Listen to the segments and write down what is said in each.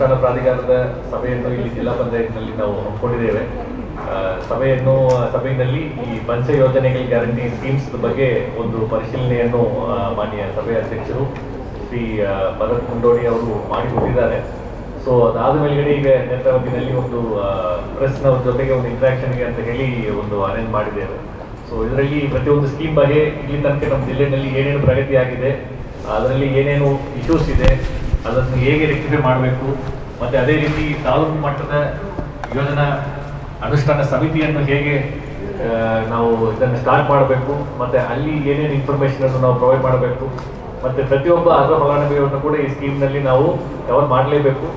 ಅನುಷ್ಠಾನ ಪ್ರಾಧಿಕಾರದ ಸಭೆಯನ್ನು ಇಲ್ಲಿ ಜಿಲ್ಲಾ ಪಂಚಾಯತ್ನಲ್ಲಿ ನಾವು ಹಮ್ಮಿಕೊಂಡಿದ್ದೇವೆ. ಸಭೆಯಲ್ಲಿ ಈ ಪಂಚ ಯೋಜನೆಗಳ ಗ್ಯಾರಂಟಿ ಸ್ಕೀಮ್ಸ್ ಬಗ್ಗೆ ಒಂದು ಪರಿಶೀಲನೆಯನ್ನು ಮಾನ್ಯ ಸಭೆಯ ಅಧ್ಯಕ್ಷರು ಶ್ರೀ ಭರತ್ ಮುಂಡೋಡಿ ಅವರು ಮಾಡಿಕೊಟ್ಟಿದ್ದಾರೆ. ಸೊ ಅದಾದ ಮೇಲ್ಗಡೆ ಈಗ ನೇತ್ರಾವತಿನಲ್ಲಿ ಒಂದು ಪ್ರೆಸ್ನ ಜೊತೆಗೆ ಒಂದು ಇಂಟ್ರಾಕ್ಷನ್ಗೆ ಅಂತ ಹೇಳಿ ಒಂದು ಅರೇಂಜ್ ಮಾಡಿದ್ದೇವೆ. ಸೊ ಇದರಲ್ಲಿ ಪ್ರತಿಯೊಂದು ಸ್ಕೀಮ್ ಬಗ್ಗೆ ಇಲ್ಲಿ ತನಕ ನಮ್ಮ ಜಿಲ್ಲೆಯಲ್ಲಿ ಏನೇನು ಪ್ರಗತಿ ಆಗಿದೆ, ಅದರಲ್ಲಿ ಏನೇನು ಇಶ್ಯೂಸ್ ಇದೆ, ಅದನ್ನು ಹೇಗೆ ರೆಕ್ಟಿಫೈ ಮಾಡಬೇಕು, ಮತ್ತು ಅದೇ ರೀತಿ ತಾಲೂಕು ಮಟ್ಟದ ಯೋಜನಾ ಅನುಷ್ಠಾನ ಸಮಿತಿಯನ್ನು ಹೇಗೆ ನಾವು ಇದನ್ನು ಸ್ಟಾರ್ಟ್ ಮಾಡಬೇಕು, ಮತ್ತು ಅಲ್ಲಿ ಏನೇನು ಇನ್ಫಾರ್ಮೇಷನನ್ನು ನಾವು ಪ್ರೊವೈಡ್ ಮಾಡಬೇಕು, ಮತ್ತು ಪ್ರತಿಯೊಬ್ಬ ಅರ್ಹ ಫಲಾನುಭವಿಯನ್ನು ಕೂಡ ಈ ಸ್ಕೀಮ್ನಲ್ಲಿ ನಾವು ಕವರ್ ಮಾಡಲೇಬೇಕು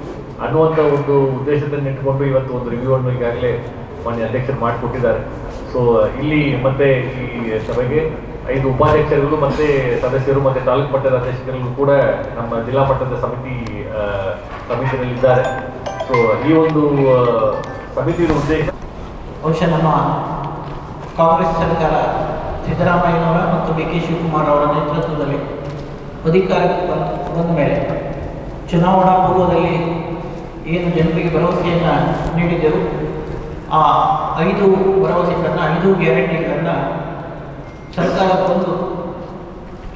ಅನ್ನುವಂಥ ಒಂದು ಉದ್ದೇಶದಲ್ಲಿ ಇಟ್ಟುಕೊಂಡು ಇವತ್ತು ಒಂದು ರಿವ್ಯೂವನ್ನು ಈಗಾಗಲೇ ಮಾನ್ಯ ಅಧ್ಯಕ್ಷರು ಮಾಡಿಕೊಟ್ಟಿದ್ದಾರೆ. ಸೊ ಇಲ್ಲಿ ಮತ್ತೆ ಈ ಸಭೆಗೆ 5 ಉಪಾಧ್ಯಕ್ಷರುಗಳು ಮತ್ತೆ ಸದಸ್ಯರು ಮತ್ತೆ ತಾಲೂಕು ಮಟ್ಟದ ಅಧ್ಯಕ್ಷರುಗಳು ಕೂಡ ನಮ್ಮ ಜಿಲ್ಲಾ ಮಟ್ಟದ ಸಮಿತಿಯಲ್ಲಿದ್ದಾರೆ. ಸೊ ಈ ಒಂದು ಸಮಿತಿಯ ಉದ್ದೇಶ ಬಹುಶಃ ನಮ್ಮ ಕಾಂಗ್ರೆಸ್ ಸರ್ಕಾರ ಸಿದ್ದರಾಮಯ್ಯನವರ ಮತ್ತು ಡಿ ಕೆ ಶಿವಕುಮಾರ್ ಅವರ ನೇತೃತ್ವದಲ್ಲಿ ಅಧಿಕಾರಕ್ಕೆ ಬಂದ ಮೇಲೆ ಚುನಾವಣಾ ಪೂರ್ವದಲ್ಲಿ ಏನು ಜನರಿಗೆ ಭರವಸೆಯನ್ನು ನೀಡಿದರು, ಆ 5 ಭರವಸೆಗಳನ್ನು 5 ಗ್ಯಾರಂಟಿಗಳನ್ನು ಸರ್ಕಾರ ಬಂದು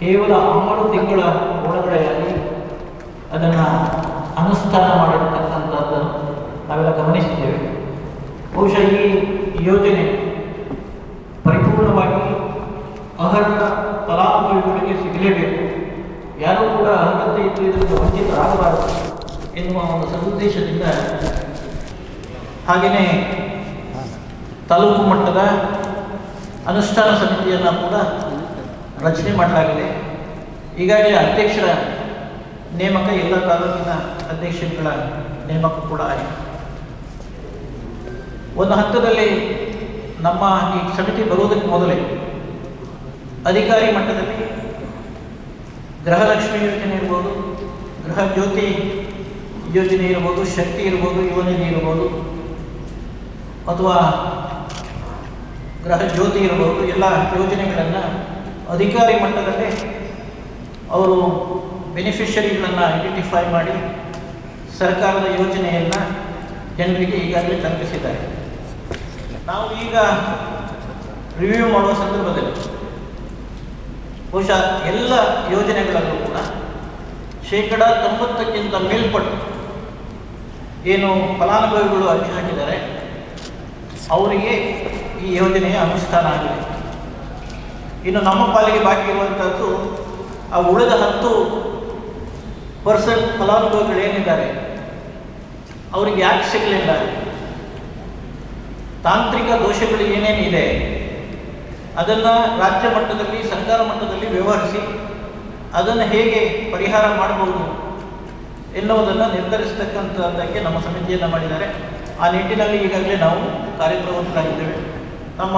ಕೇವಲ 6 ತಿಂಗಳ ಒಳಗಡೆಯಾಗಿ ಅದನ್ನು ಅನುಷ್ಠಾನ ಮಾಡಿರತಕ್ಕಂಥದ್ದು ನಾವೆಲ್ಲ ಗಮನಿಸಿದ್ದೇವೆ. ಬಹುಶಃ ಈ ಯೋಜನೆ ಪರಿಪೂರ್ಣವಾಗಿ ಅರ್ಹ ಫಲಾನುಭವಿಗಳಿಗೆ ಸಿಗಲೇಬೇಕು, ಯಾರೂ ಕೂಡ ಅರ್ಹತೆ ಇದ್ದು ಇದರಿಂದ ವಂಚಿತರಾಗಬಾರದು ಎನ್ನುವ ಒಂದು ಸದುದ್ದೇಶದಿಂದ ಹಾಗೆಯೇ ತಾಲೂಕು ಮಟ್ಟದ ಅನುಷ್ಠಾನ ಸಮಿತಿಯನ್ನು ಕೂಡ ರಚನೆ ಮಾಡಲಾಗಿದೆ. ಈಗಾಗಲೇ ಅಧ್ಯಕ್ಷರ ನೇಮಕ, ಎಲ್ಲ ತಾಲೂಕಿನ ಅಧ್ಯಕ್ಷರುಗಳ ನೇಮಕ ಕೂಡ ಆಗಿದೆ. ಒಂದು ಹಂತದಲ್ಲಿ ನಮ್ಮ ಈ ಸಮಿತಿ ಬರುವುದಕ್ಕೆ ಮೊದಲೇ ಅಧಿಕಾರಿ ಮಟ್ಟದಲ್ಲಿ ಗೃಹಲಕ್ಷ್ಮಿ ಯೋಜನೆ ಇರ್ಬೋದು, ಗೃಹ ಜ್ಯೋತಿ ಯೋಜನೆ ಇರ್ಬೋದು, ಶಕ್ತಿ ಇರ್ಬೋದು, ಯುವನಿಧಿ ಇರ್ಬೋದು, ಅಥವಾ ಗೃಹ ಜ್ಯೋತಿ ಇರಬಹುದು, ಎಲ್ಲ ಯೋಜನೆಗಳನ್ನು ಅಧಿಕಾರಿ ಮಟ್ಟದಲ್ಲೇ ಅವರು ಬೆನಿಫಿಷರಿಗಳನ್ನು ಐಡೆಂಟಿಫೈ ಮಾಡಿ ಸರ್ಕಾರದ ಯೋಜನೆಯನ್ನು ಜನರಿಗೆ ಈಗಾಗಲೇ ತಲುಪಿಸಿದ್ದಾರೆ. ನಾವು ಈಗ ರಿವ್ಯೂ ಮಾಡುವ ಸಂದರ್ಭದಲ್ಲಿ ಬಹುಶಃ ಎಲ್ಲ ಯೋಜನೆಗಳಲ್ಲೂ ಕೂಡ 90% ಮೇಲ್ಪಟ್ಟು ಏನು ಫಲಾನುಭವಿಗಳು ಅರ್ಜಿ ಹಾಕಿದ್ದಾರೆ ಅವರಿಗೆ ಈ ಯೋಜನೆಯ ಅನುಷ್ಠಾನ ಆಗಿದೆ. ಇನ್ನು ನಮ್ಮ ಪಾಲಿಗೆ ಬಾಕಿ ಇರುವಂಥದ್ದು ಆ ಉಳಿದ 10% ಫಲಾನುಭವಿಗಳು ಏನಿದ್ದಾರೆ ಅವರಿಗೆ ಯಾಕೆ ಸಿಗಲಿಲ್ಲ, ತಾಂತ್ರಿಕ ದೋಷಗಳು ಏನೇನಿದೆ ಅದನ್ನು ರಾಜ್ಯ ಮಟ್ಟದಲ್ಲಿ ಸರ್ಕಾರ ಮಟ್ಟದಲ್ಲಿ ವ್ಯವಹರಿಸಿ ಅದನ್ನು ಹೇಗೆ ಪರಿಹಾರ ಮಾಡಬಹುದು ಎನ್ನುವುದನ್ನು ನಿರ್ಧರಿಸತಕ್ಕಂಥದ್ದಕ್ಕೆ ನಮ್ಮ ಸಮಿತಿಯನ್ನು ಮಾಡಿದ್ದಾರೆ. ಆ ನಿಟ್ಟಿನಲ್ಲಿ ಈಗಾಗಲೇ ನಾವು ಕಾರ್ಯಪ್ರವೃತ್ತರಾಗಿದ್ದೇವೆ. ನಮ್ಮ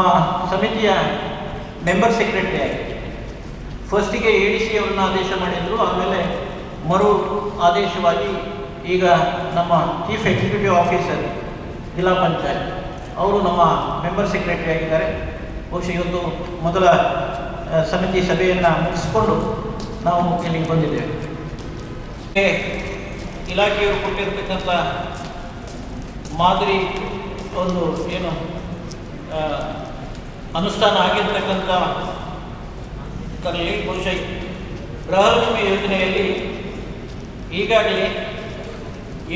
ಸಮಿತಿಯ ಮೆಂಬರ್ ಸೆಕ್ರೆಟರಿಯಾಗಿ ಫಸ್ಟಿಗೆ ADC ಅವ್ರನ್ನ ಆದೇಶ ಮಾಡಿದರು, ಆಮೇಲೆ ಮರು ಆದೇಶವಾಗಿ ಈಗ ನಮ್ಮ ಚೀಫ್ ಎಕ್ಸಿಕ್ಯೂಟಿವ್ ಆಫೀಸರ್ ಜಿಲ್ಲಾ ಪಂಚಾಯತ್ ಅವರು ನಮ್ಮ ಮೆಂಬರ್ ಸೆಕ್ರೆಟರಿ ಆಗಿದ್ದಾರೆ. ಬಹುಶಃ ಇವತ್ತು ಮೊದಲ ಸಮಿತಿ ಸಭೆಯನ್ನು ಮುಗಿಸ್ಕೊಂಡು ನಾವು ಇಲ್ಲಿಗೆ ಬಂದಿದ್ದೇವೆ. ಇಲಾಖೆಯವರು ಕೊಟ್ಟಿರತಕ್ಕಂಥ ಮಾದರಿ ಒಂದು ಏನು ಅನುಷ್ಠಾನ ಆಗಿರ್ತಕ್ಕಂಥ ಇದರಲ್ಲಿ ಬಹುಶಃ ಗೃಹಲಕ್ಷ್ಮಿ ಯೋಜನೆಯಲ್ಲಿ ಈಗಾಗಲೇ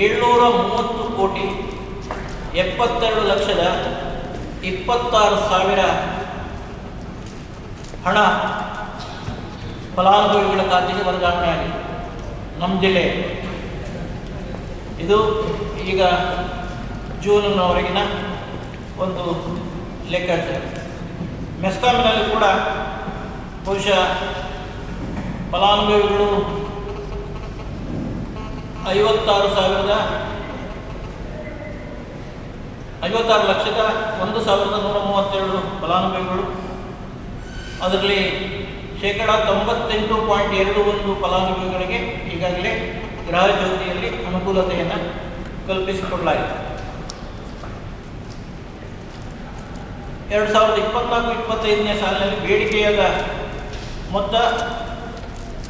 730,72,26,000 ಹಣ ಫಲಾನುಭವಿಗಳ ಖಾತೆಗೆ ವರ್ಗಾವಣೆ ಆಗಿದೆ ನಮ್ಮ ಜಿಲ್ಲೆ. ಇದು ಈಗ ಜೂನ್ನವರೆಗಿನ ಒಂದು ಲೆಕ್ಕಾಚಾರ. ಮೆಸ್ಕಾಂನಲ್ಲಿ ಕೂಡ ಬಹುಶಃ ಫಲಾನುಭವಿಗಳು 56,132 ಫಲಾನುಭವಿಗಳು, ಅದರಲ್ಲಿ 98.21% ಫಲಾನುಭವಿಗಳಿಗೆ ಈಗಾಗಲೇ ಗೃಹ ಜ್ಯೋತಿಯಲ್ಲಿ ಅನುಕೂಲತೆಯನ್ನು ಕಲ್ಪಿಸಿಕೊಡಲಾಗಿದೆ. 2024-25ನೇ ಸಾಲಿನಲ್ಲಿ ಬೇಡಿಕೆಯಾದ ಮೊತ್ತ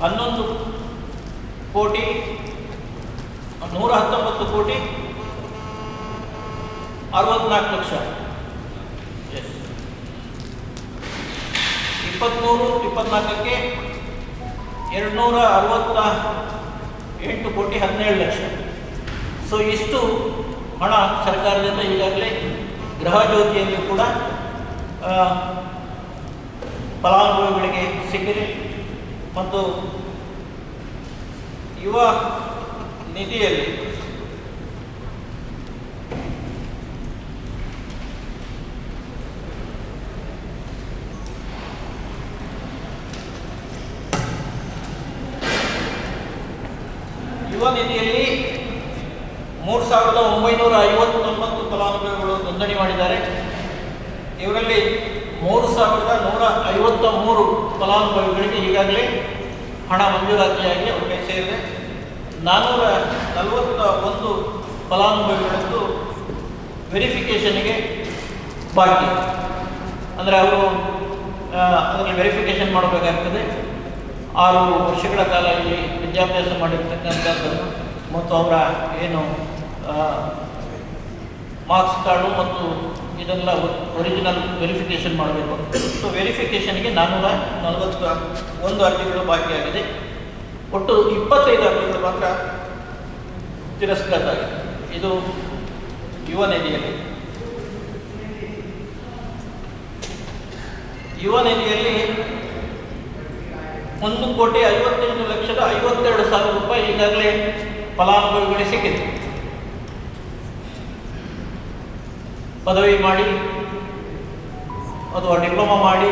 11,60,00,000 119 ಕೋಟಿ 64 ಲಕ್ಷ. 23-24ಕ್ಕೆ 268 ಕೋಟಿ 17 ಲಕ್ಷ. ಸೊ ಇಷ್ಟು ಹಣ ಸರ್ಕಾರದಿಂದ ಈಗಾಗಲೇ ಗೃಹ ಜ್ಯೋತಿಯಲ್ಲಿ ಕೂಡ ಫಲಾನುಭವಿಗಳಿಗೆ ಸಿಕ್ಕಿದೆ ಮತ್ತು ಯುವ ನಿಧಿಯಲ್ಲಿ ಯುವ ನಿಧಿಯಲ್ಲಿ 3,959 ಫಲಾನುಭವಿಗಳು ನೋಂದಣಿ ಮಾಡಿದ್ದಾರೆ. ಇವರಲ್ಲಿ 3,153 ಫಲಾನುಭವಿಗಳಿಗೆ ಈಗಾಗಲೇ ಹಣ ಮಂಜೂರಾತಿಯಾಗಿ ಅವರಿಗೆ ಸೇರಿದೆ. 441 ಫಲಾನುಭವಿಗಳದ್ದು ವೆರಿಫಿಕೇಷನ್ಗೆ ಬಾಕಿ, ಅಂದರೆ ಅವರು ಅದರಲ್ಲಿ ವೆರಿಫಿಕೇಷನ್ ಮಾಡಬೇಕಾಗ್ತದೆ. 6 ವರ್ಷಗಳ ಕಾಲ ಇಲ್ಲಿ ವಿದ್ಯಾಭ್ಯಾಸ ಮಾಡಿರ್ತಕ್ಕಂಥದ್ದು ಮತ್ತು ಅವರ ಏನು ಮಾರ್ಕ್ಸ್ ಕಾರ್ಡು ಮತ್ತು ಇದೆಲ್ಲ ಒರಿಜಿನಲ್ ವೆರಿಫಿಕೇಷನ್ ಮಾಡಬೇಕು. ಸೊ ವೆರಿಫಿಕೇಷನ್ಗೆ 441 ಅರ್ಜಿಗಳು ಬಾಕಿಯಾಗಿದೆ. ಒಟ್ಟು 25 ಅರ್ಜಿಗಳು ಮಾತ್ರ ತಿರಸ್ಕೃತ ಆಗಿದೆ. ಇದು ಯುವ ನಿಧಿಯಲ್ಲಿ. ಯುವ ನಿಧಿಯಲ್ಲಿ 1,58,52,000 ರೂಪಾಯಿ ಈಗಾಗಲೇ ಫಲಾನುಭವಿಗಳಿಗೆ ಸಿಕ್ಕಿದೆ. ಪದವಿ ಮಾಡಿ ಅಥವಾ ಡಿಪ್ಲೊಮಾ ಮಾಡಿ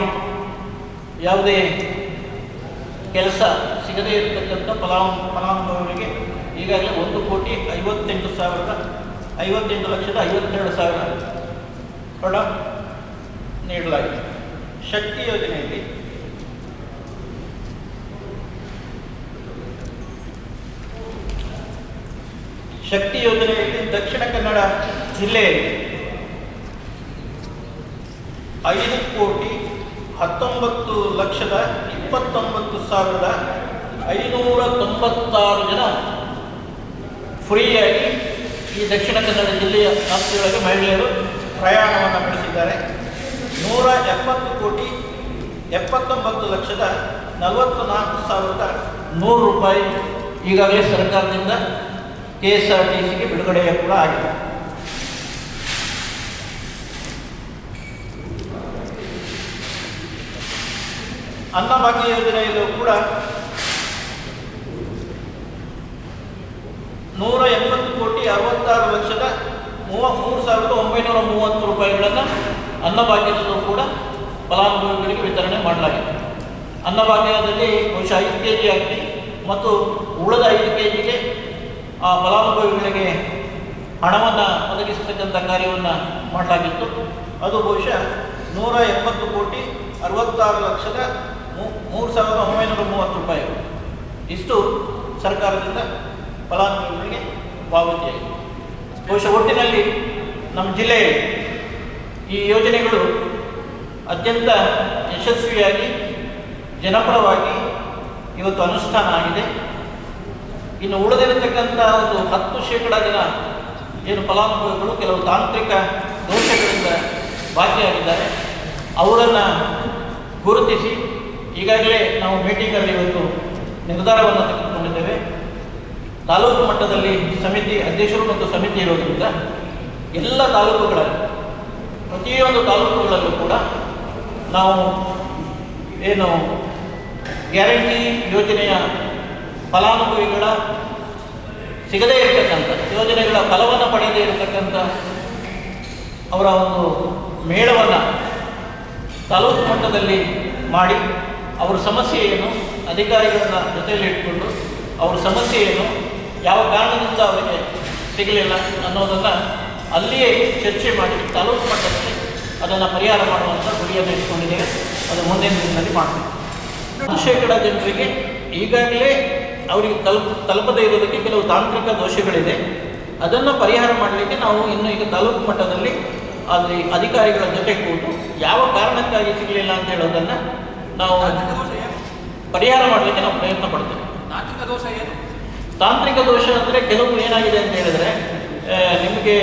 ಯಾವುದೇ ಕೆಲಸ ಸಿಗದೇ ಇರತಕ್ಕಂಥ ಫಲಾನುಭವಿಗಳಿಗೆ ಈಗಾಗಲೇ 1,58,52,000 ಹಣ ನೀಡಲಾಗಿದೆ. ಶಕ್ತಿ ಯೋಜನೆಯಲ್ಲಿ ದಕ್ಷಿಣ ಕನ್ನಡ ಜಿಲ್ಲೆಯಲ್ಲಿ 5,29,29,596 ಜನ ಫ್ರೀಯಾಗಿ ಈ ದಕ್ಷಿಣ ಕನ್ನಡ ಜಿಲ್ಲೆಯ ವ್ಯಾಪ್ತಿಯೊಳಗೆ ಮಹಿಳೆಯರು ಪ್ರಯಾಣವನ್ನು ನಡೆಸಿದ್ದಾರೆ. 179,79,44,100 ರೂಪಾಯಿ ಈಗಾಗಲೇ ಸರ್ಕಾರದಿಂದ KSRTCಗೆ ಬಿಡುಗಡೆಯ ಕೂಡ ಆಗಿದೆ. ಅನ್ನಭಾಗ್ಯ ಯೋಜನೆಯಲ್ಲೂ ಕೂಡ 180,66,03,930 ರೂಪಾಯಿಗಳನ್ನು ಅನ್ನಭಾಗ್ಯದಲ್ಲೂ ಕೂಡ ಫಲಾನುಭವಿಗಳಿಗೆ ವಿತರಣೆ ಮಾಡಲಾಗಿದೆ. ಅನ್ನಭಾಗ್ಯದಲ್ಲಿ ಬಹುಶಃ 5 kg ಅಕ್ಕಿ ಮತ್ತು ಉಳಿದ 5 kgಗೆ ಆ ಫಲಾನುಭವಿಗಳಿಗೆ ಹಣವನ್ನು ಒದಗಿಸತಕ್ಕಂಥ ಕಾರ್ಯವನ್ನು ಮಾಡಲಾಗಿತ್ತು. ಅದು ಬಹುಶಃ 180,66,03,930 ರೂಪಾಯಿಗಳು. ಇಷ್ಟು ಸರ್ಕಾರದಿಂದ ಫಲಾನುಭವಿಗಳಿಗೆ ಪಾವತಿಯಾಗಿದೆ. ಬಹುಶಃ ಒಟ್ಟಿನಲ್ಲಿ ನಮ್ಮ ಜಿಲ್ಲೆಯಲ್ಲಿ ಈ ಯೋಜನೆಗಳು ಅತ್ಯಂತ ಯಶಸ್ವಿಯಾಗಿ ಜನಪರವಾಗಿ ಇವತ್ತು ಅನುಷ್ಠಾನ ಆಗಿದೆ. ಇನ್ನು ಉಳಿದಿರತಕ್ಕಂಥ ಒಂದು 10% ಜನ ಏನು ಫಲಾನುಭವಿಗಳು ಕೆಲವು ತಾಂತ್ರಿಕ ದೋಷಗಳಿಂದ ಬಾಕಿಯಾಗಿದ್ದಾರೆ, ಅವರನ್ನು ಗುರುತಿಸಿ ಈಗಾಗಲೇ ನಾವು ಮೀಟಿಂಗಲ್ಲಿ ಇವತ್ತು ನಿರ್ಧಾರವನ್ನು ತೆಗೆದುಕೊಂಡಿದ್ದೇವೆ. ತಾಲೂಕು ಮಟ್ಟದಲ್ಲಿ ಸಮಿತಿ ಅಧ್ಯಕ್ಷರು ಮತ್ತು ಸಮಿತಿ ಇರೋದರಿಂದ ಎಲ್ಲ ತಾಲೂಕುಗಳಲ್ಲಿ ಪ್ರತಿಯೊಂದು ತಾಲೂಕುಗಳಲ್ಲೂ ಕೂಡ ನಾವು ಏನು ಗ್ಯಾರಂಟಿ ಯೋಜನೆಯ ಫಲಾನುಭವಿಗಳ ಸಿಗದೇ ಇರತಕ್ಕಂಥ ಯೋಜನೆಗಳ ಫಲವನ್ನು ಪಡೆಯದೇ ಇರತಕ್ಕಂಥ ಅವರ ಒಂದು ಮೇಳವನ್ನು ತಾಲೂಕು ಮಟ್ಟದಲ್ಲಿ ಮಾಡಿ ಅವರ ಸಮಸ್ಯೆಯನ್ನು ಅಧಿಕಾರಿಗಳನ್ನ ಜೊತೆಯಲ್ಲಿ ಇಟ್ಕೊಂಡು ಅವ್ರ ಸಮಸ್ಯೆಯನ್ನು ಯಾವ ಕಾರಣದಿಂದ ಅವರಿಗೆ ಸಿಗಲಿಲ್ಲ ಅನ್ನೋದನ್ನು ಅಲ್ಲಿಯೇ ಚರ್ಚೆ ಮಾಡಿ ತಾಲೂಕು ಮಟ್ಟದಲ್ಲಿ ಅದನ್ನು ಪರಿಹಾರ ಮಾಡುವಂಥ ಗುರಿಯನ್ನು ಇಟ್ಕೊಂಡಿದ್ದೇವೆ. ಅದು ಮುಂದಿನ ದಿನದಲ್ಲಿ ಮಾಡ್ತೀವಿ. 10% ಜನರಿಗೆ ಈಗಾಗಲೇ ಅವರಿಗೆ ತಲುಪದೇ ಇರೋದಕ್ಕೆ ಕೆಲವು ತಾಂತ್ರಿಕ ದೋಷಗಳಿದೆ. ಅದನ್ನು ಪರಿಹಾರ ಮಾಡಲಿಕ್ಕೆ ನಾವು ಇನ್ನು ಈಗ ತಾಲೂಕು ಮಟ್ಟದಲ್ಲಿ ಅಲ್ಲಿ ಅಧಿಕಾರಿಗಳ ಜೊತೆ ಕೂತು ಯಾವ ಕಾರಣಕ್ಕಾಗಿ ಸಿಗಲಿಲ್ಲ ಅಂತ ಹೇಳೋದನ್ನು ನಾವು ಪರಿಹಾರ ಮಾಡಲಿಕ್ಕೆ ನಾವು ಪ್ರಯತ್ನ ಪಡ್ತೇವೆ. ತಾಂತ್ರಿಕ ದೋಷ ಏನು? ತಾಂತ್ರಿಕ ದೋಷ ಅಂದರೆ ಕೆಲವು ಏನಾಗಿದೆ ಅಂತ ಹೇಳಿದರೆ ನಿಮಗೆ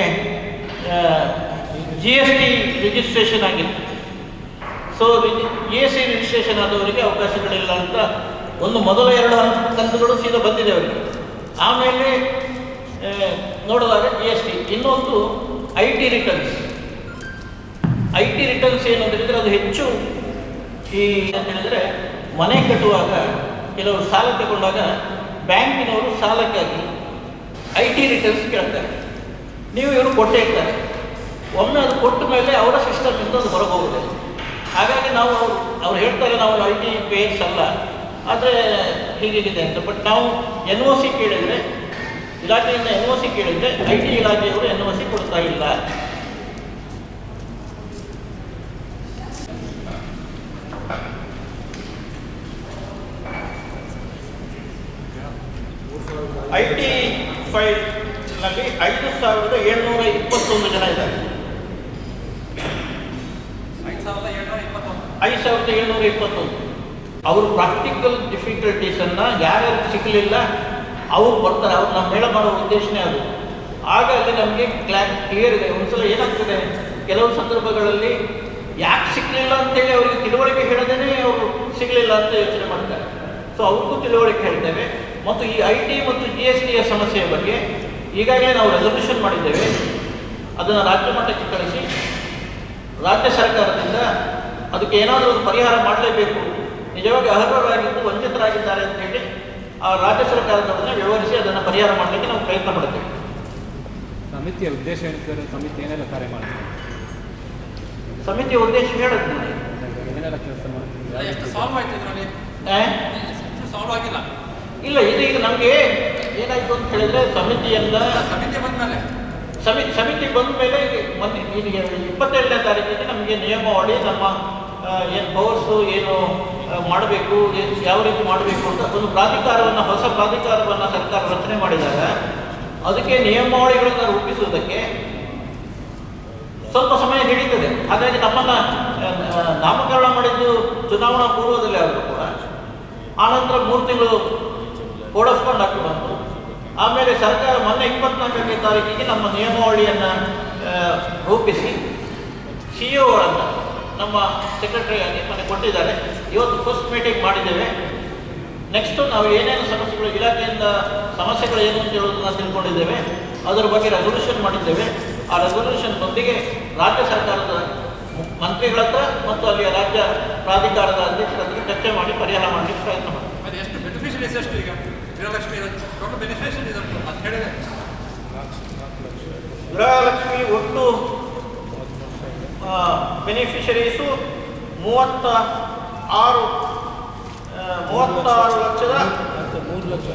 GST ರಿಜಿಸ್ಟ್ರೇಷನ್ ಆಗಿತ್ತು. ಸೊ GST ರಿಜಿಸ್ಟ್ರೇಷನ್ ಆದವರಿಗೆ ಅವಕಾಶಗಳಿಲ್ಲ ಅಂತ ಒಂದು ಮೊದಲ 2 ಕಂತುಗಳು ಸೀದಾ ಬಂದಿದೆ ಅವರಿಗೆ. ಆಮೇಲೆ ನೋಡಿದಾಗ GST, ಇನ್ನೊಂದು IT ರಿಟರ್ನ್ಸ್. IT ರಿಟರ್ನ್ಸ್ ಏನು ಅಂತ ಹೇಳಿದರೆ ಅದು ಹೆಚ್ಚು ಅಂತ ಹೇಳಿದರೆ ಮನೆ ಕಟ್ಟುವಾಗ ಕೆಲವರು ಸಾಲ ತಗೊಂಡಾಗ ಬ್ಯಾಂಕಿನವರು ಸಾಲಕ್ಕಾಗಿ IT ರಿಟರ್ನ್ಸ್ ಕೇಳ್ತಾರೆ. ನೀವು ಇವರು ಕೊಟ್ಟೇ ಇರ್ತಾರೆ. ಒಮ್ಮೆ ಅದು ಕೊಟ್ಟ ಮೇಲೆ ಅವರ ಸಿಸ್ಟಮಿಂದ ಅದು ಹೊರಗೆ ಹೋಗುತ್ತೆ. ಹಾಗಾಗಿ ನಾವು ಅವ್ರು ಹೇಳ್ತಾರೆ ನಾವು IT ಪೇಯರ್ಸ್ ಅಲ್ಲ, ಆದರೆ ಹೀಗಿದೆ ಅಂತ. ಬಟ್ ನಾವು NOC ಕೇಳಿದರೆ, ಇಲಾಖೆಯಿಂದ NOC ಕೇಳಿದರೆ IT ಇಲಾಖೆಯವರು NOC ಕೊಡ್ತಾ ಇಲ್ಲ. IT ಫೈಲ್ನಲ್ಲಿ 5,721 ಜನ ಇದ್ದಾರೆ. 5,721. ಅವರು ಪ್ರಾಕ್ಟಿಕಲ್ ಡಿಫಿಕಲ್ಟೀಸನ್ನು ಯಾರ್ಯಾರು ಸಿಗಲಿಲ್ಲ ಅವ್ರು ಬರ್ತಾರೆ. ಅವ್ರು ನಮ್ಮ ಮೇಳ ಮಾಡೋ ಉದ್ದೇಶನೇ ಅದು. ಆಗ ಅಲ್ಲಿ ನಮಗೆ ಕ್ಲಿಯರ್ ಇದೆ. ಒಂದ್ಸಲ ಏನಾಗ್ತದೆ, ಕೆಲವು ಸಂದರ್ಭಗಳಲ್ಲಿ ಯಾಕೆ ಸಿಗಲಿಲ್ಲ ಅಂತೇಳಿ ಅವರಿಗೆ ತಿಳುವಳಿಕೆ ಹೇಳದೇನೆ ಅವರು ಸಿಗಲಿಲ್ಲ ಅಂತ ಯೋಚನೆ ಮಾಡ್ತಾರೆ. ಸೊ ಅವ್ರಿಗೂ ತಿಳುವಳಿಕೆ ಹೇಳ್ತೇವೆ. ಮತ್ತು ಈ IT ಮತ್ತು GSTಯ ಸಮಸ್ಯೆಯ ಬಗ್ಗೆ ಈಗಾಗಲೇ ನಾವು ರೆಸಲ್ಯೂಷನ್ ಮಾಡಿದ್ದೇವೆ. ಅದನ್ನು ರಾಜ್ಯ ಮಟ್ಟಕ್ಕೆ ಕಳಿಸಿ ರಾಜ್ಯ ಸರ್ಕಾರದಿಂದ ಅದಕ್ಕೆ ಏನಾದರೂ ಒಂದು ಪರಿಹಾರ ಮಾಡಲೇಬೇಕು, ನಿಜವಾಗಿ ಅರ್ಹರಾಗಿದ್ದು ವಂಚಿತರಾಗಿದ್ದಾರೆ ಅಂತೇಳಿ ಆ ರಾಜ್ಯ ಸರ್ಕಾರದವರನ್ನ ವ್ಯವಹರಿಸಿ ಅದನ್ನು ಪರಿಹಾರ ಮಾಡಲಿಕ್ಕೆ ನಾವು ಪ್ರಯತ್ನ ಮಾಡ್ತೇವೆ. ಸಮಿತಿಯ ಉದ್ದೇಶ ಏನಿದ್ದಾರೆ? ಸಮಿತಿ ಏನೆಲ್ಲ ಕಾರ್ಯ ಮಾಡ್ತೀವಿ? ಸಮಿತಿಯ ಉದ್ದೇಶ ಹೇಳೋದು ಏನೆಲ್ಲ ಕೆಲಸ ಮಾಡ್ತೀವಿ? ಸಾಲ್ವ್ ಆಗಿಲ್ಲ. ಇಲ್ಲ, ಇದೀಗ ನಮಗೆ ಏನಾಯಿತು ಅಂತ ಹೇಳಿದ್ರೆ ಸಮಿತಿಯಿಂದ ಸಮಿತಿ ಬಂದ ಮೇಲೆ ಮೊನ್ನೆ ಈಗ 27ನೇ ತಾರೀಕಿಗೆ ನಮಗೆ ನಿಯಮಾವಳಿ, ನಮ್ಮ ಏನು ಪವರ್ಸು ಏನು ಮಾಡಬೇಕು, ಯಾವ ರೀತಿ ಮಾಡಬೇಕು ಅಂತ ಒಂದು ಪ್ರಾಧಿಕಾರವನ್ನು, ಹೊಸ ಪ್ರಾಧಿಕಾರವನ್ನು ಸರ್ಕಾರ ರಚನೆ ಮಾಡಿದಾಗ ಅದಕ್ಕೆ ನಿಯಮಾವಳಿಗಳನ್ನು ರೂಪಿಸುವುದಕ್ಕೆ ಸ್ವಲ್ಪ ಸಮಯ ಹಿಡಿತದೆ. ಹಾಗಾಗಿ ನಮ್ಮನ್ನು ನಾಮಕರಣ ಮಾಡಿದ್ದು ಚುನಾವಣಾ ಪೂರ್ವದಲ್ಲಿ ಆದರೂ ಕೂಡ ಆನಂತರ 3 ತಿಂಗಳು ಕೋಡ್ ಆಫ್ ಕಂಡಕ್ಟ್ ಬಂತು. ಆಮೇಲೆ ಸರ್ಕಾರ ಮೊನ್ನೆ 24ನೇ ತಾರೀಕಿಗೆ ನಮ್ಮ ನಿಯಮಾವಳಿಯನ್ನು ರೂಪಿಸಿ CEO ನಮ್ಮ ಸೆಕ್ರೆಟರಿಯಾಗಿ ಮೊನ್ನೆ ಕೊಟ್ಟಿದ್ದಾರೆ. ಇವತ್ತು ಫಸ್ಟ್ ಮೀಟಿಂಗ್ ಮಾಡಿದ್ದೇವೆ. ನೆಕ್ಸ್ಟು ನಾವು ಏನೇನು ಸಮಸ್ಯೆಗಳು, ಇಲಾಖೆಯಿಂದ ಸಮಸ್ಯೆಗಳು ಏನು ಅಂತ ಹೇಳೋದನ್ನು ತಿಳ್ಕೊಂಡಿದ್ದೇವೆ. ಅದರ ಬಗ್ಗೆ ರೆಸೊಲ್ಯೂಷನ್ ಮಾಡಿದ್ದೇವೆ. ಆ ರೆಸೊಲ್ಯೂಷನ್ನೊಂದಿಗೆ ರಾಜ್ಯ ಸರ್ಕಾರದ ಮಂತ್ರಿಗಳ ಹತ್ರ ಮತ್ತು ಅಲ್ಲಿಯ ರಾಜ್ಯ ಪ್ರಾಧಿಕಾರದ ಅಧ್ಯಕ್ಷರ ಹತ್ರ ಚರ್ಚೆ ಮಾಡಿ ಪರಿಹಾರ ಮಾಡಲಿಕ್ಕೆ ಪ್ರಯತ್ನ ಮಾಡ್ತೀವಿ. ಗೃಹಲಕ್ಷ್ಮಿ ಒಟ್ಟು ಬೆನಿಫಿಷರೀಸು 3,66,776.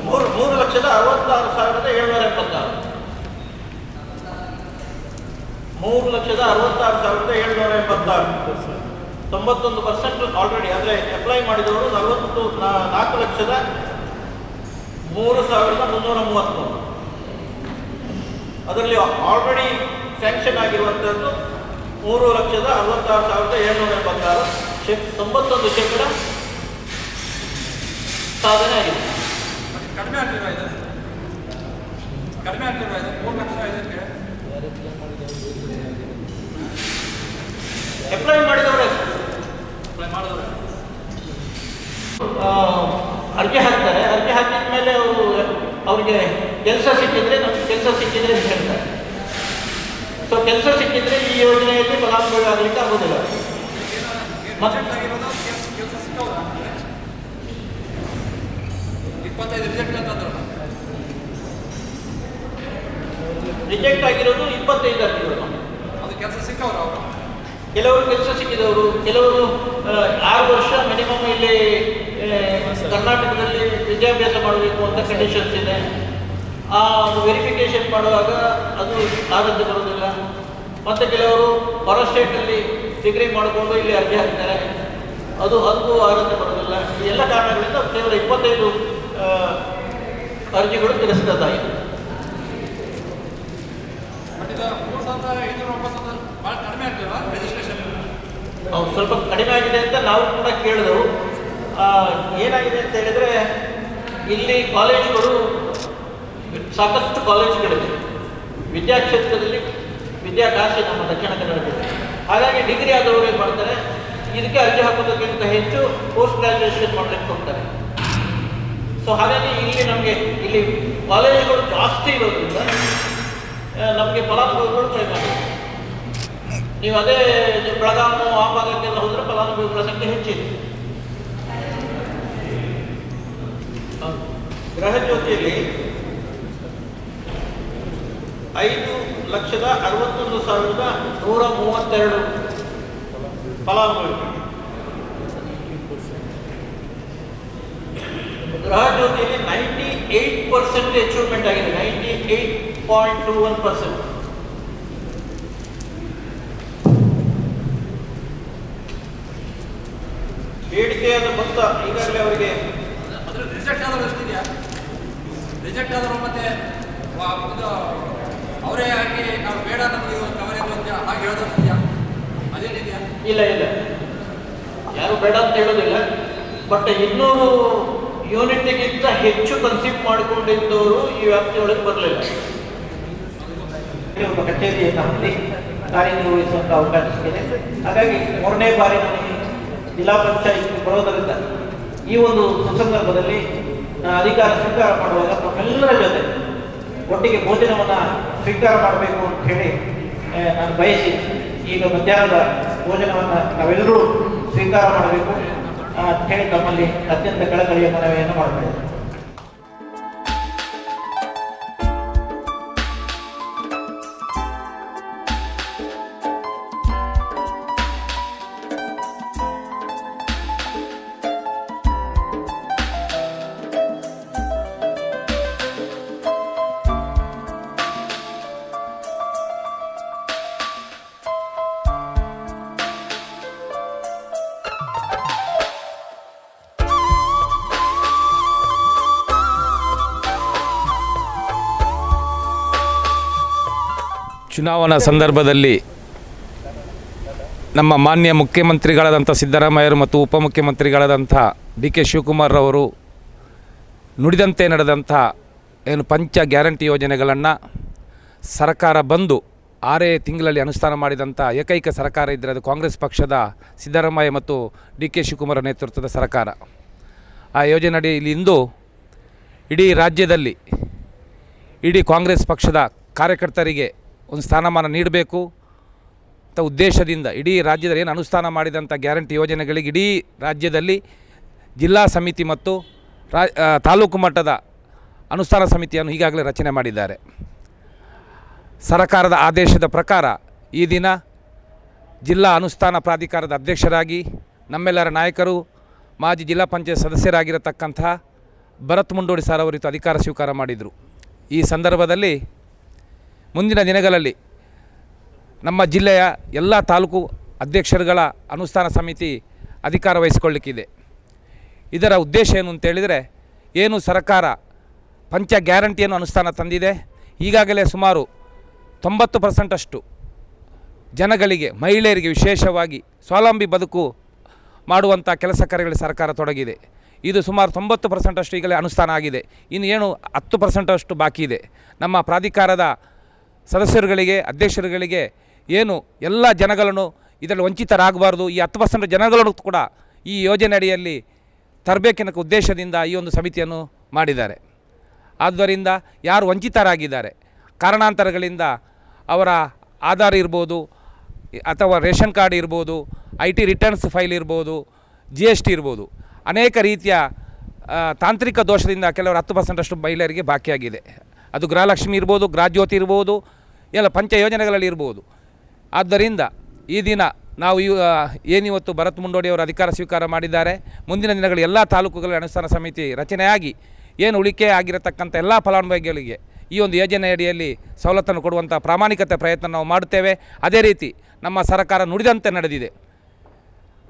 3,66,776. 91% ಆಲ್ರೆಡಿ. ಅಂದರೆ ಅಪ್ಲೈ ಮಾಡಿದವರು 44,03,333. ಅದರಲ್ಲಿ ಆಲ್ರೆಡಿ ಸ್ಯಾಂಕ್ಷನ್ ಆಗಿರುವಂಥದ್ದು 3,66,776. 91% ಸಾಧನೆ ಆಗಿದೆ. ಕಡಿಮೆ ಆಗ್ತಿರುವ ಇದು 3 ಲಕ್ಷ ಇದಕ್ಕೆ ಅಪ್ಲೈ ಮಾಡಿದವರೇ ಅರ್ಜಿ ಹಾಕ್ತಾರೆ. ಅರ್ಜಿ ಹಾಕಿದ ಮೇಲೆ ಅವರಿಗೆ ಕೆಲಸ ಸಿಕ್ಕಿದ್ರೆ, ನಮಗೆ ಕೆಲಸ ಸಿಕ್ಕಿದ್ರೆ ಅಂತ ಹೇಳ್ತಾರೆ. ಸೊ ಕೆಲಸ ಸಿಕ್ಕಿದ್ರೆ ಈ ಯೋಜನೆಯಲ್ಲಿ ಫಲಾನುಭವಿ ಆಗಲಿಕ್ಕೆ ಆಗೋದಿಲ್ಲ. ಕೆಲಸ ಸಿಕ್ಕವ್ರ 25 ರಿಜೆಕ್ಟ್ ಅಂತಂದ್ರೆ ರಿಜೆಕ್ಟ್ ಆಗಿರೋದು 25 ಆಗಿರೋದು. ಅದು ಕೆಲಸ ಸಿಕ್ಕವ್ರ ಅವರು. ಕೆಲವರು ಕೆಲಸ ಸಿಕ್ಕಿದವರು, ಕೆಲವರು 6 ವರ್ಷ ಮಿನಿಮಮ್ ಇಲ್ಲಿ ಕರ್ನಾಟಕದಲ್ಲಿ ವಿದ್ಯಾಭ್ಯಾಸ ಮಾಡಬೇಕು ಅಂತ ಕಂಡೀಷನ್ಸ್ ಇದೆ. ಆ ವೆರಿಫಿಕೇಷನ್ ಮಾಡುವಾಗ ಅದು ಆದದ್ದು ಬರೋದಿಲ್ಲ. ಮತ್ತು ಕೆಲವರು ಹೊರ ಸ್ಟೇಟಲ್ಲಿ ಡಿಗ್ರಿ ಮಾಡಿಕೊಂಡು ಇಲ್ಲಿ ಅರ್ಜಿ ಹಾಕ್ತಾರೆ, ಅದಕ್ಕೂ ಆದದ್ದು ಬರೋದಿಲ್ಲ. ಈ ಎಲ್ಲ ಕಾರಣಗಳಿಂದ ಕೇವಲ 25 ಅರ್ಜಿಗಳು ತಿರಸ್ಕೃತ ಆಯಿತು. ಬಟ್ ಇದು 3,590 ಭಾಳ ಕಡಿಮೆ ಆಗ್ತಿಲ್ಲ ರಿಜಿಸ್ಟ್ರೇಷನ್. ಅವ್ರು ಸ್ವಲ್ಪ ಕಡಿಮೆ ಆಗಿದೆ ಅಂತ ನಾವು ಕೂಡ ಕೇಳಿದೆವು. ಏನಾಗಿದೆ ಅಂತ ಹೇಳಿದರೆ ಇಲ್ಲಿ ಕಾಲೇಜುಗಳು ಸಾಕಷ್ಟು ಕಾಲೇಜುಗಳಿದೆ ವಿದ್ಯಾಕ್ಷೇತ್ರದಲ್ಲಿ, ವಿದ್ಯಾಕಾಶಿ ನಮ್ಮ ದಕ್ಷಿಣ ಕನ್ನಡದಲ್ಲಿ. ಹಾಗಾಗಿ ಡಿಗ್ರಿ ಆದವರು ಏನು ಮಾಡ್ತಾರೆ, ಇದಕ್ಕೆ ಅರ್ಜಿ ಹಾಕೋದಕ್ಕಿಂತ ಹೆಚ್ಚು ಪೋಸ್ಟ್ ಗ್ರಾಜ್ಯುಯೇಷನ್ ಮಾಡಲಿಕ್ಕೆ ಹೋಗ್ತಾರೆ. ಸೊ ಹಾಗಾಗಿ ಇಲ್ಲಿ ಕಾಲೇಜುಗಳು ಜಾಸ್ತಿ ಇರೋದ್ರಿಂದ ನಮಗೆ ಫಲಾನುಭವಿಗಳು ಕಡಿಮೆ. ನೀವು ಅದೇ ಬೆಳಗಾವಿ ಆ ಭಾಗಕ್ಕೆಲ್ಲ ಹೋದರೆ ಫಲಾನುಭವಿಗಳ ಸಂಖ್ಯೆ ಹೆಚ್ಚಿದೆ. ಗೃಹಜ್ಯೋತಿಯಲ್ಲಿ 5,61,132 ಫಲಾನುಭವಿಗಳು. ಗೃಹಜ್ಯೋತಿಯಲ್ಲಿ 98% ಅಚೀವ್ಮೆಂಟ್ ಆಗಿದೆ, 98.21%. ಬೇಡಿಕೆಯಾದ ಮೊತ್ತ ಈಗಾಗಲೇ ಅವರಿಗೆ ಅದ್ರ ರಿಜೆಕ್ಟ್ ಆದವರು ಎಷ್ಟಿದೆಯಾ? ರಿಜೆಕ್ಟ್ ಆದವರು ಮತ್ತೆ ಅವರೇ ಆಗಿ ನಾವು ಬೇಡ ನಮಗೆ ಕವರೇಜ್ ಅಂತ ಹಾಗೆ ಹೇಳೋದಿದೆಯಾ? ಅದೇನಿದೆಯಾ? ಇಲ್ಲ, ಯಾರು ಬೇಡ ಅಂತ ಹೇಳೋದಿಲ್ಲ. ಬಟ್ 200 ಯೂನಿಟ್ಗಿಂತ ಹೆಚ್ಚು ಕನ್ಸಿಪ್ ಮಾಡಿಕೊಂಡಿದ್ದವರು ಈ ವ್ಯಾಪ್ತಿಯೊಳಗೆ ಬರಲಿಲ್ಲ. ಕಚೇರಿಯನ್ನು ಹೊಂದಿ ಕಾರ್ಯನಿರ್ವಹಿಸುವಂಥ ಅವಕಾಶ ಸಿಕ್ಕಿದೆ. ಹಾಗಾಗಿ 3ನೇ ಬಾರಿ ನನಗೆ ಜಿಲ್ಲಾ ಪಂಚಾಯತ್ ಬರೋದರಿಂದ ಈ ಒಂದು ಸುಸಂದರ್ಭದಲ್ಲಿ ಅಧಿಕಾರ ಸ್ವೀಕಾರ ಮಾಡುವಾಗ ತಮ್ಮೆಲ್ಲರ ಜೊತೆ ಒಟ್ಟಿಗೆ ಭೋಜನವನ್ನು ಸ್ವೀಕಾರ ಮಾಡಬೇಕು ಅಂತ ಹೇಳಿ ನಾನು ಬಯಸಿ ಈಗ ಮಧ್ಯಾಹ್ನದ ಭೋಜನವನ್ನು ನಾವೆಲ್ಲರೂ ಸ್ವೀಕಾರ ಮಾಡಬೇಕು ಅಂತ ಹೇಳಿ ತಮ್ಮಲ್ಲಿ ಅತ್ಯಂತ ಕಳಕಳಿಯ ಮನವಿಯನ್ನು ಮಾಡ್ತೇವೆ. ಚುನಾವಣಾ ಸಂದರ್ಭದಲ್ಲಿ ನಮ್ಮ ಮಾನ್ಯ ಮುಖ್ಯಮಂತ್ರಿಗಳಾದಂಥ ಸಿದ್ದರಾಮಯ್ಯರು ಮತ್ತು ಉಪಮುಖ್ಯಮಂತ್ರಿಗಳಾದಂಥ ಡಿ ಕೆ ಶಿವಕುಮಾರ್ ಅವರು ನುಡಿದಂತೆ ನಡೆದಂಥ ಏನು ಪಂಚ ಗ್ಯಾರಂಟಿ ಯೋಜನೆಗಳನ್ನು ಸರ್ಕಾರ ಬಂದು 6 ತಿಂಗಳಲ್ಲಿ ಅನುಷ್ಠಾನ ಮಾಡಿದಂಥ ಏಕೈಕ ಸರ್ಕಾರ ಇದ್ದರೆ ಅದು ಕಾಂಗ್ರೆಸ್ ಪಕ್ಷದ ಸಿದ್ದರಾಮಯ್ಯ ಮತ್ತು ಡಿ ಕೆ ಶಿವಕುಮಾರ್ ನೇತೃತ್ವದ ಸರ್ಕಾರ. ಆ ಯೋಜನೆ ಅಡಿಯಲ್ಲಿ ಇಂದು ಇಡೀ ರಾಜ್ಯದಲ್ಲಿ ಇಡೀ ಕಾಂಗ್ರೆಸ್ ಪಕ್ಷದ ಕಾರ್ಯಕರ್ತರಿಗೆ ಒಂದು ಸ್ಥಾನಮಾನ ನೀಡಬೇಕು ಅಂತ ಉದ್ದೇಶದಿಂದ ಇಡೀ ರಾಜ್ಯದಲ್ಲಿ ಏನು ಅನುಷ್ಠಾನ ಮಾಡಿದಂಥ ಗ್ಯಾರಂಟಿ ಯೋಜನೆಗಳಿಗೆ ಇಡೀ ರಾಜ್ಯದಲ್ಲಿ ಜಿಲ್ಲಾ ಸಮಿತಿ ಮತ್ತು ತಾಲೂಕು ಮಟ್ಟದ ಅನುಷ್ಠಾನ ಸಮಿತಿಯನ್ನು ಈಗಾಗಲೇ ರಚನೆ ಮಾಡಿದ್ದಾರೆ. ಸರ್ಕಾರದ ಆದೇಶದ ಪ್ರಕಾರ ಈ ದಿನ ಜಿಲ್ಲಾ ಅನುಷ್ಠಾನ ಪ್ರಾಧಿಕಾರದ ಅಧ್ಯಕ್ಷರಾಗಿ ನಮ್ಮೆಲ್ಲರ ನಾಯಕರು ಮಾಜಿ ಜಿಲ್ಲಾ ಪಂಚಾಯತ್ ಸದಸ್ಯರಾಗಿರತಕ್ಕಂಥ ಭರತ್ ಮುಂಡೋಡಿ ಸರ್ ಅವರಿತು ಅಧಿಕಾರ ಸ್ವೀಕಾರ ಮಾಡಿದರು. ಈ ಸಂದರ್ಭದಲ್ಲಿ ಮುಂದಿನ ದಿನಗಳಲ್ಲಿ ನಮ್ಮ ಜಿಲ್ಲೆಯ ಎಲ್ಲ ತಾಲೂಕು ಅಧ್ಯಕ್ಷರುಗಳ ಅನುಷ್ಠಾನ ಸಮಿತಿ ಅಧಿಕಾರ ವಹಿಸಿಕೊಳ್ಳಲಿಕ್ಕಿದೆ. ಇದರ ಉದ್ದೇಶ ಏನು ಅಂತೇಳಿದರೆ, ಏನು ಸರ್ಕಾರ ಪಂಚ ಗ್ಯಾರಂಟಿಯನ್ನು ಅನುಷ್ಠಾನ ತಂದಿದೆ, ಈಗಾಗಲೇ ಸುಮಾರು 90% ಜನಗಳಿಗೆ, ಮಹಿಳೆಯರಿಗೆ ವಿಶೇಷವಾಗಿ ಸ್ವಾವಲಂಬಿ ಬದುಕು ಮಾಡುವಂಥ ಕೆಲಸ ಕಾರ್ಯಗಳಲ್ಲಿ ಸರ್ಕಾರ ತೊಡಗಿದೆ. ಇದು ಸುಮಾರು 90% ಈಗಲೇ ಅನುಷ್ಠಾನ ಆಗಿದೆ. ಇನ್ನು ಏನು 10% ಬಾಕಿ ಇದೆ. ನಮ್ಮ ಪ್ರಾಧಿಕಾರದ ಸದಸ್ಯರುಗಳಿಗೆ, ಅಧ್ಯಕ್ಷರುಗಳಿಗೆ ಏನು ಎಲ್ಲ ಜನಗಳನ್ನು ಇದರಲ್ಲಿ ವಂಚಿತರಾಗಬಾರ್ದು, ಈ 10% ಜನಗಳನ್ನು ಕೂಡ ಈ ಯೋಜನೆ ಅಡಿಯಲ್ಲಿ ತರಬೇಕೆನ್ನ ಉದ್ದೇಶದಿಂದ ಈ ಒಂದು ಸಮಿತಿಯನ್ನು ಮಾಡಿದ್ದಾರೆ. ಆದ್ದರಿಂದ ಯಾರು ವಂಚಿತರಾಗಿದ್ದಾರೆ, ಕಾರಣಾಂತರಗಳಿಂದ ಅವರ ಆಧಾರ್ ಇರ್ಬೋದು ಅಥವಾ ರೇಷನ್ ಕಾರ್ಡ್ ಇರ್ಬೋದು, IT ರಿಟರ್ನ್ಸ್ ಫೈಲ್ ಇರ್ಬೋದು, GST ಇರ್ಬೋದು, ಅನೇಕ ರೀತಿಯ ತಾಂತ್ರಿಕ ದೋಷದಿಂದ ಕೆಲವರು 10% ಮಹಿಳೆಯರಿಗೆ ಬಾಕಿಯಾಗಿದೆ. ಅದು ಗೃಹಲಕ್ಷ್ಮಿ ಇರ್ಬೋದು, ಗೃಹಜ್ಯೋತಿ ಇರ್ಬೋದು, ಎಲ್ಲ ಪಂಚ ಯೋಜನೆಗಳಲ್ಲಿ ಇರ್ಬೋದು. ಆದ್ದರಿಂದ ಈ ದಿನ ನಾವು ಏನಿವತ್ತು ಭರತ್ ಮುಂಡೋಡಿಯವರು ಅಧಿಕಾರ ಸ್ವೀಕಾರ ಮಾಡಿದ್ದಾರೆ, ಮುಂದಿನ ದಿನಗಳು ಎಲ್ಲ ತಾಲೂಕುಗಳ ಅನುಷ್ಠಾನ ಸಮಿತಿ ರಚನೆಯಾಗಿ ಏನು ಉಳಿಕೆ ಆಗಿರತಕ್ಕಂಥ ಎಲ್ಲ ಫಲಾನುಭವಿಗಳಿಗೆ ಈ ಒಂದು ಯೋಜನೆಯಡಿಯಲ್ಲಿ ಸವಲತ್ತನ್ನು ಕೊಡುವಂಥ ಪ್ರಾಮಾಣಿಕತೆ ಪ್ರಯತ್ನ ನಾವು ಮಾಡುತ್ತೇವೆ. ಅದೇ ರೀತಿ ನಮ್ಮ ಸರ್ಕಾರ ನುಡಿದಂತೆ ನಡೆದಿದೆ.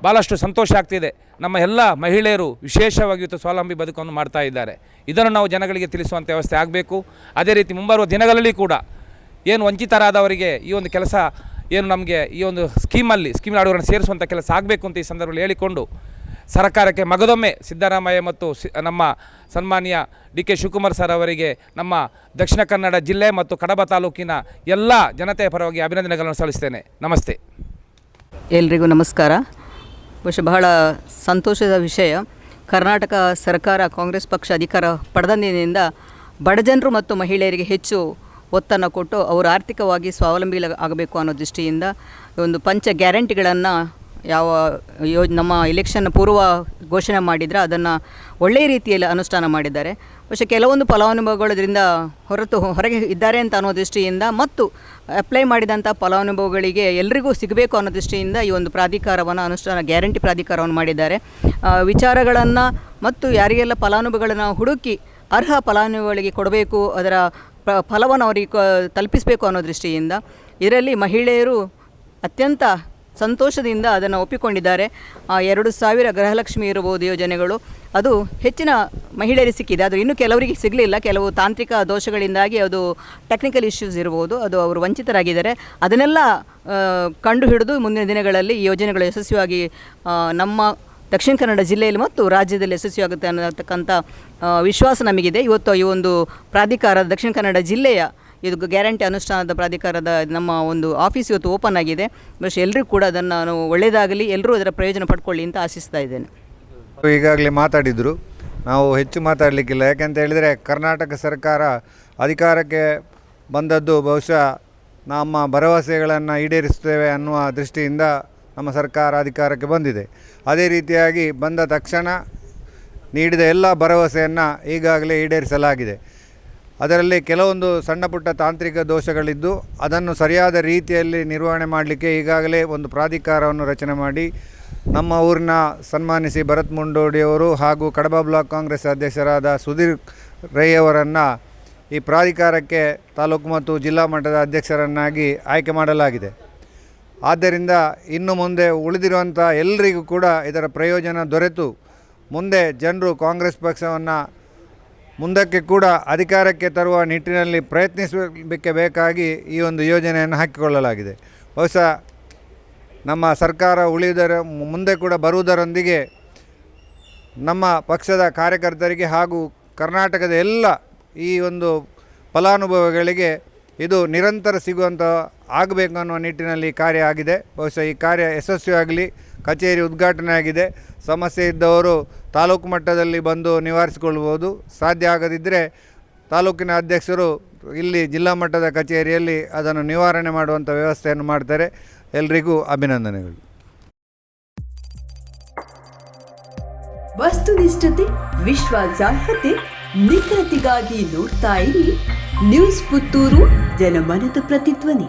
ಭಾಳಷ್ಟು ಸಂತೋಷ ಆಗ್ತಿದೆ. ನಮ್ಮ ಎಲ್ಲ ಮಹಿಳೆಯರು ವಿಶೇಷವಾಗಿ ಇವತ್ತು ಸ್ವಾವಲಂಬಿ ಬದುಕನ್ನು ಮಾಡ್ತಾ ಇದ್ದಾರೆ. ಇದನ್ನು ನಾವು ಜನಗಳಿಗೆ ತಿಳಿಸುವಂಥ ವ್ಯವಸ್ಥೆ ಆಗಬೇಕು. ಅದೇ ರೀತಿ ಮುಂಬರುವ ದಿನಗಳಲ್ಲಿ ಕೂಡ ಏನು ವಂಚಿತರಾದವರಿಗೆ ಈ ಒಂದು ಕೆಲಸ ಏನು ನಮಗೆ ಈ ಒಂದು ಸ್ಕೀಮ್ ಆಡುವವರನ್ನು ಸೇರಿಸುವಂಥ ಕೆಲಸ ಆಗಬೇಕು ಅಂತ ಈ ಸಂದರ್ಭದಲ್ಲಿ ಹೇಳಿಕೊಂಡು ಸರ್ಕಾರಕ್ಕೆ ಮಗದೊಮ್ಮೆ ಸಿದ್ದರಾಮಯ್ಯ ಮತ್ತು ನಮ್ಮ ಸನ್ಮಾನ್ಯ ಡಿ ಕೆ ಶಿವಕುಮಾರ್ ಸರ್ ಅವರಿಗೆ ನಮ್ಮ ದಕ್ಷಿಣ ಕನ್ನಡ ಜಿಲ್ಲೆ ಮತ್ತು ಕಡಬ ತಾಲೂಕಿನ ಎಲ್ಲ ಜನತೆಯ ಪರವಾಗಿ ಅಭಿನಂದನೆಗಳನ್ನು ಸಲ್ಲಿಸ್ತೇನೆ. ನಮಸ್ತೆ. ಎಲ್ರಿಗೂ ನಮಸ್ಕಾರ. ಬಹುಶಃ ಬಹಳ ಸಂತೋಷದ ವಿಷಯ, ಕರ್ನಾಟಕ ಸರ್ಕಾರ ಕಾಂಗ್ರೆಸ್ ಪಕ್ಷ ಅಧಿಕಾರ ಪಡೆದಂದಿನಿಂದ ಬಡಜನರು ಮತ್ತು ಮಹಿಳೆಯರಿಗೆ ಹೆಚ್ಚು ಒತ್ತನ್ನು ಕೊಟ್ಟು ಅವರು ಆರ್ಥಿಕವಾಗಿ ಸ್ವಾವಲಂಬಿ ಆಗಬೇಕು ಅನ್ನೋ ದೃಷ್ಟಿಯಿಂದ ಒಂದು ಪಂಚ ಗ್ಯಾರಂಟಿಗಳನ್ನು ನಮ್ಮ ಎಲೆಕ್ಷನ್ ಪೂರ್ವ ಘೋಷಣೆ ಮಾಡಿದರೆ ಅದನ್ನು ಒಳ್ಳೆಯ ರೀತಿಯಲ್ಲಿ ಅನುಷ್ಠಾನ ಮಾಡಿದ್ದಾರೆ. പക്ഷേ ಕೆಲವೊಂದು ಫಲಾನುಭವಿಗಳಿಂದ ಹೊರಗೆ ಇದ್ದಾರೆ ಅಂತ ಅನ್ನೋ ದೃಷ್ಟಿಯಿಂದ ಮತ್ತು ಅಪ್ಲೈ ಮಾಡಿದಂಥ ಫಲಾನುಭವಿಗಳಿಗೆ ಎಲ್ರಿಗೂ ಸಿಗಬೇಕು ಅನ್ನೋ ದೃಷ್ಟಿಯಿಂದ ಈ ಒಂದು ಪ್ರಾಧಿಕಾರವನ್ನು ಗ್ಯಾರಂಟಿ ಪ್ರಾಧಿಕಾರವನ್ನು ಮಾಡಿದ್ದಾರೆ. ವಿಚಾರಗಳನ್ನು ಮತ್ತು ಯಾರಿಗೆಲ್ಲ ಫಲಾನುಭವಿಗಳನ್ನು ಹುಡುಕಿ ಅರ್ಹ ಫಲಾನುಭವಿಗಳಿಗೆ ಕೊಡಬೇಕು, ಅದರ ಫಲವನ್ನು ಅವರಿಗೆ ತಲುಪಿಸಬೇಕು ಅನ್ನೋ ದೃಷ್ಟಿಯಿಂದ ಇದರಲ್ಲಿ ಮಹಿಳೆಯರು ಅತ್ಯಂತ ಸಂತೋಷದಿಂದ ಅದನ್ನು ಒಪ್ಪಿಕೊಂಡಿದ್ದಾರೆ. 2,000 ಗೃಹಲಕ್ಷ್ಮಿ ಇರಬಹುದು ಯೋಜನೆಗಳು, ಅದು ಹೆಚ್ಚಿನ ಮಹಿಳೆಯರಿಗೆ ಸಿಕ್ಕಿದೆ. ಅದು ಇನ್ನೂ ಕೆಲವರಿಗೆ ಸಿಗಲಿಲ್ಲ, ಕೆಲವು ತಾಂತ್ರಿಕ ದೋಷಗಳಿಂದಾಗಿ ಅದು ಟೆಕ್ನಿಕಲ್ ಇಶ್ಯೂಸ್ ಇರ್ಬೋದು, ಅದು ಅವರು ವಂಚಿತರಾಗಿದ್ದಾರೆ. ಅದನ್ನೆಲ್ಲ ಕಂಡು ಹಿಡಿದು ಮುಂದಿನ ದಿನಗಳಲ್ಲಿ ಈ ಯೋಜನೆಗಳು ಯಶಸ್ವಿಯಾಗಿ ನಮ್ಮ ದಕ್ಷಿಣ ಕನ್ನಡ ಜಿಲ್ಲೆಯಲ್ಲಿ ಮತ್ತು ರಾಜ್ಯದಲ್ಲಿ ಯಶಸ್ವಿಯಾಗುತ್ತೆ ಅನ್ನತಕ್ಕಂಥ ವಿಶ್ವಾಸ ನಮಗಿದೆ. ಇವತ್ತು ಈ ಒಂದು ಪ್ರಾಧಿಕಾರ ದಕ್ಷಿಣ ಕನ್ನಡ ಜಿಲ್ಲೆಯ ಇದು ಗ್ಯಾರಂಟಿ ಅನುಷ್ಠಾನದ ಪ್ರಾಧಿಕಾರದ ನಮ್ಮ ಒಂದು ಆಫೀಸ್ ಇವತ್ತು ಓಪನ್ ಆಗಿದೆ. ಬಹುಶಃ ಎಲ್ಲರೂ ಕೂಡ ಅದನ್ನು ಒಳ್ಳೆಯದಾಗಲಿ, ಎಲ್ಲರೂ ಅದರ ಪ್ರಯೋಜನ ಪಡ್ಕೊಳ್ಳಿ ಅಂತ ಆಶಿಸ್ತಾ ಇದ್ದೇನೆ. ಈಗಾಗಲೇ ಮಾತಾಡಿದರು, ನಾವು ಹೆಚ್ಚು ಮಾತಾಡಲಿಕ್ಕಿಲ್ಲ. ಯಾಕೆಂತ ಹೇಳಿದರೆ ಕರ್ನಾಟಕ ಸರ್ಕಾರ ಅಧಿಕಾರಕ್ಕೆ ಬಂದದ್ದು ಬಹುಶಃ ನಮ್ಮ ಭರವಸೆಗಳನ್ನು ಈಡೇರಿಸುತ್ತೇವೆ ಅನ್ನುವ ದೃಷ್ಟಿಯಿಂದ ನಮ್ಮ ಸರ್ಕಾರ ಅಧಿಕಾರಕ್ಕೆ ಬಂದಿದೆ. ಅದೇ ರೀತಿಯಾಗಿ ಬಂದ ತಕ್ಷಣ ನೀಡಿದ ಎಲ್ಲ ಭರವಸೆಯನ್ನು ಈಗಾಗಲೇ ಈಡೇರಿಸಲಾಗಿದೆ. ಅದರಲ್ಲಿ ಕೆಲವೊಂದು ಸಣ್ಣ ಪುಟ್ಟ ತಾಂತ್ರಿಕ ದೋಷಗಳಿದ್ದು ಅದನ್ನು ಸರಿಯಾದ ರೀತಿಯಲ್ಲಿ ನಿರ್ವಹಣೆ ಮಾಡಲಿಕ್ಕೆ ಈಗಾಗಲೇ ಒಂದು ಪ್ರಾಧಿಕಾರವನ್ನು ರಚನೆ ಮಾಡಿ ನಮ್ಮ ಊರಿನ ಸನ್ಮಾನಿಸಿ ಭರತ್ ಮುಂಡೋಡಿಯವರು ಹಾಗೂ ಕಡಬ ಬ್ಲಾಕ್ ಕಾಂಗ್ರೆಸ್ ಅಧ್ಯಕ್ಷರಾದ ಸುಧೀರ್ ರೈ ಅವರನ್ನು ಈ ಪ್ರಾಧಿಕಾರಕ್ಕೆ ತಾಲೂಕು ಮತ್ತು ಜಿಲ್ಲಾ ಮಟ್ಟದ ಅಧ್ಯಕ್ಷರನ್ನಾಗಿ ಆಯ್ಕೆ ಮಾಡಲಾಗಿದೆ. ಆದ್ದರಿಂದ ಇನ್ನು ಮುಂದೆ ಉಳಿದಿರುವಂಥ ಎಲ್ಲರಿಗೂ ಕೂಡ ಇದರ ಪ್ರಯೋಜನ ದೊರೆತು ಮುಂದೆ ಜನರು ಕಾಂಗ್ರೆಸ್ ಪಕ್ಷವನ್ನು ಮುಂದಕ್ಕೆ ಕೂಡ ಅಧಿಕಾರಕ್ಕೆ ತರುವ ನಿಟ್ಟಿನಲ್ಲಿ ಪ್ರಯತ್ನಿಸಬೇಕೆ ಬೇಕಾಗಿ ಈ ಒಂದು ಯೋಜನೆಯನ್ನು ಹಾಕಿಕೊಳ್ಳಲಾಗಿದೆ. ಬಹುಶಃ ನಮ್ಮ ಸರ್ಕಾರ ಮುಂದೆ ಕೂಡ ಬರುವುದರೊಂದಿಗೆ ನಮ್ಮ ಪಕ್ಷದ ಕಾರ್ಯಕರ್ತರಿಗೆ ಹಾಗೂ ಕರ್ನಾಟಕದ ಎಲ್ಲ ಈ ಒಂದು ಫಲಾನುಭವಿಗಳಿಗೆ ಇದು ನಿರಂತರ ಸಿಗುವಂಥ ಆಗಬೇಕು ಅನ್ನುವ ನಿಟ್ಟಿನಲ್ಲಿ ಕಾರ್ಯ ಆಗಿದೆ. ಬಹುಶಃ ಈ ಕಾರ್ಯ ಯಶಸ್ವಿಯಾಗಲಿ. ಕಚೇರಿ ಉದ್ಘಾಟನೆ ಆಗಿದೆ. ಸಮಸ್ಯೆ ಇದ್ದವರು ತಾಲೂಕು ಮಟ್ಟದಲ್ಲಿ ಬಂದು ನಿವಾರಿಸಿಕೊಳ್ಬೋದು. ಸಾಧ್ಯ ಆಗದಿದ್ದರೆ ತಾಲೂಕಿನ ಅಧ್ಯಕ್ಷರು ಇಲ್ಲಿ ಜಿಲ್ಲಾ ಮಟ್ಟದ ಕಚೇರಿಯಲ್ಲಿ ಅದನ್ನು ನಿವಾರಣೆ ಮಾಡುವಂಥ ವ್ಯವಸ್ಥೆಯನ್ನು ಮಾಡ್ತಾರೆ. ಎಲ್ರಿಗೂ ಅಭಿನಂದನೆಗಳು. ವಸ್ತುನಿಷ್ಠತೆ, ವಿಶ್ವಾಸಾರ್ಹತೆ, ನಿಖರತೆಗಾಗಿ ನೋಡ್ತಾ ಇರಿ ನ್ಯೂಸ್ ಪುತ್ತೂರು, ಜನಮನದ ಪ್ರತಿಧ್ವನಿ.